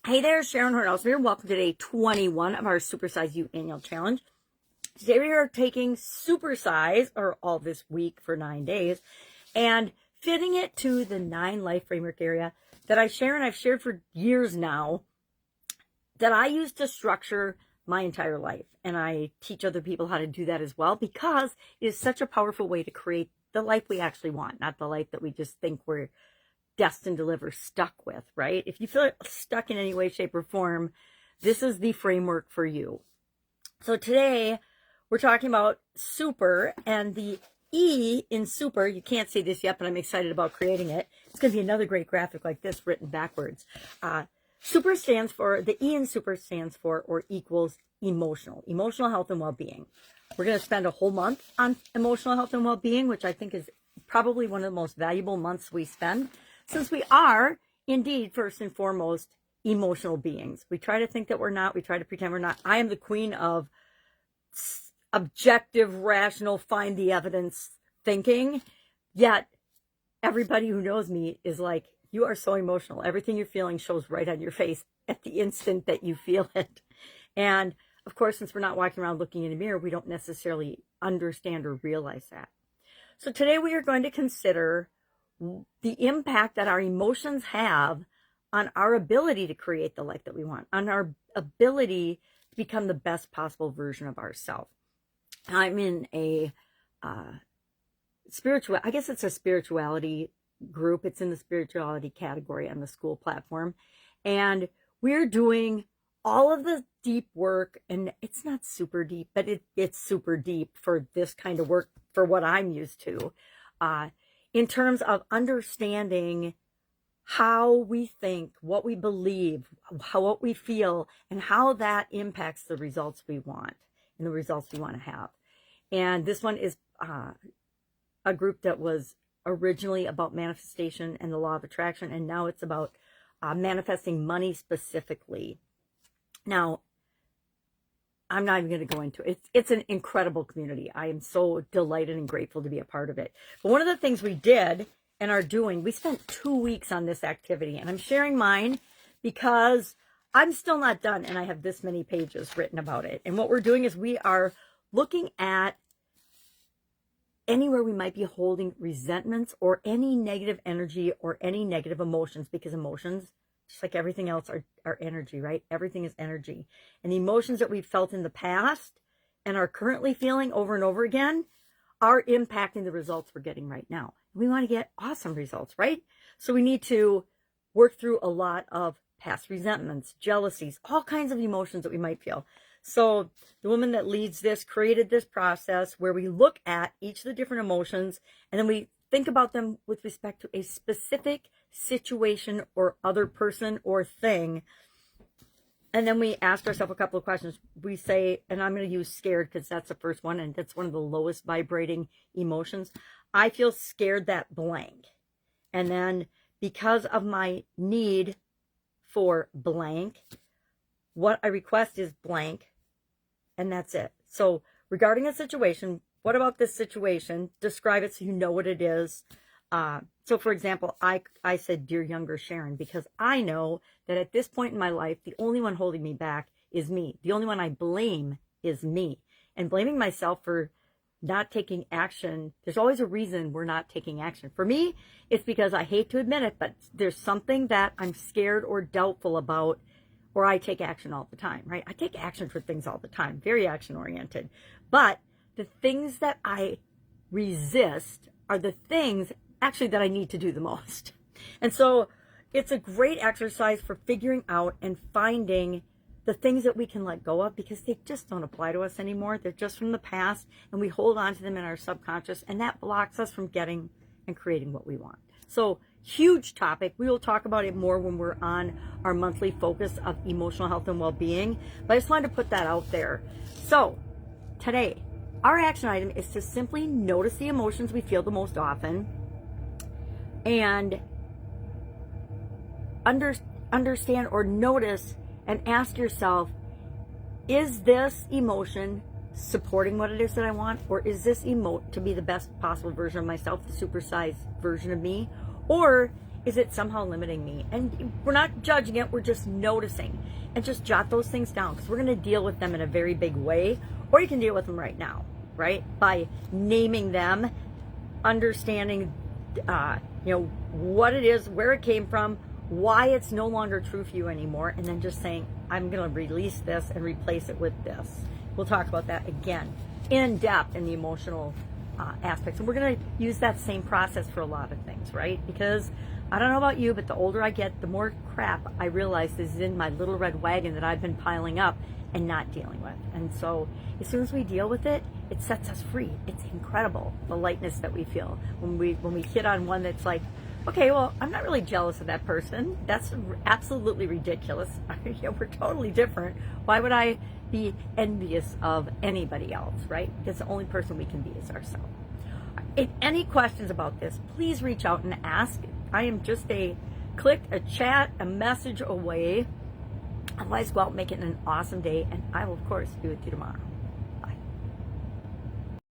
Hey there, Sharon Horne-Ellstrom here. Welcome to day 21 of our Supersize You annual challenge. Today we are taking Supersize, or all this week for 9 days, and fitting it to the 9 life framework area that I've shared for years now, that I use to structure my entire life. And I teach other people how to do that as well, because it is such a powerful way to create the life we actually want, not the life that we just think we're destined to live or stuck with, right? If you feel stuck in any way, shape, or form, this is the framework for you. So today we're talking about super, and the E in super, you can't see this yet, but I'm excited about creating it. It's going to be another great graphic like this written backwards. Super stands for, the E in super stands for or equals emotional health and well-being. We're going to spend a whole month on emotional health and well-being, which I think is probably one of the most valuable months we spend, since we are indeed first and foremost emotional beings. We try to think that we're not. We try to pretend we're not. I am the queen of objective, rational, find the evidence thinking. Yet everybody who knows me is like, you are so emotional. Everything you're feeling shows right on your face at the instant that you feel it. And of course, since we're not walking around looking in a mirror, we don't necessarily understand or realize that. So today we are going to consider the impact that our emotions have on our ability to create the life that we want, on our ability to become the best possible version of ourselves. I'm in a I guess it's a spirituality group. It's in the spirituality category on the school platform. And we're doing all of the deep work, and it's not super deep, but it's super deep for this kind of work, for what I'm used to. In terms of understanding how we think, what we believe, what we feel, and how that impacts the results we want and the results we want to have. And this one is a group that was originally about manifestation and the law of attraction, and now it's about manifesting money specifically. Now, I'm not even going to go into it. It's an incredible community. I am so delighted and grateful to be a part of it. But one of the things we did and are doing, we spent 2 weeks on this activity, and I'm sharing mine because I'm still not done, and I have this many pages written about it. And what we're doing is we are looking at anywhere we might be holding resentments or any negative energy or any negative emotions, because emotions, just like everything else, are energy, right? Everything is energy. And the emotions that we've felt in the past and are currently feeling over and over again are impacting the results we're getting right now. We want to get awesome results, right? So we need to work through a lot of past resentments, jealousies, all kinds of emotions that we might feel. So the woman that leads this created this process where we look at each of the different emotions, and then we think about them with respect to a specific situation or other person or thing. And then we ask ourselves a couple of questions. We say, and I'm going to use scared because that's the first one, and that's one of the lowest vibrating emotions. I feel scared that blank. And then because of my need for blank, what I request is blank, and that's it. So regarding a situation, what about this situation? Describe it so you know what it is. So for example, I said, dear younger Sharon, because I know that at this point in my life, the only one holding me back is me. The only one I blame is me. And blaming myself for not taking action, there's always a reason we're not taking action. For me, it's because I hate to admit it, but there's something that I'm scared or doubtful about, or I take action all the time, right? I take action for things all the time, very action oriented. But the things that I resist are the things actually that I need to do the most. And so it's a great exercise for figuring out and finding the things that we can let go of, because they just don't apply to us anymore. They're just from the past, and we hold on to them in our subconscious, and that blocks us from getting and creating what we want. So huge topic. We will talk about it more when we're on our monthly focus of emotional health and well-being, but I just wanted to put that out there. So today, our action item is to simply notice the emotions we feel the most often, and understand or notice and ask yourself, is this emotion supporting what it is that I want? Or is this emote to be the best possible version of myself, the supersized version of me? Or is it somehow limiting me? And we're not judging it, we're just noticing. And just jot those things down, because we're going to deal with them in a very big way, or you can deal with them right now, right? By naming them, understanding, what it is, where it came from, why it's no longer true for you anymore, and then just saying, I'm going to release this and replace it with this. We'll talk about that again in depth in the emotional aspects. And we're going to use that same process for a lot of things, right? Because I don't know about you, but the older I get, the more crap I realize is in my little red wagon that I've been piling up and not dealing with. And so as soon as we deal with it, it sets us free. It's incredible, the lightness that we feel when we hit on one that's like, okay, well, I'm not really jealous of that person. That's absolutely ridiculous. We're totally different. Why would I be envious of anybody else, right? Because the only person we can be is ourselves. If any questions about this, please reach out and ask. I am just a click, a chat, a message away. Otherwise, go out and make it an awesome day, and I will, of course, be with you tomorrow.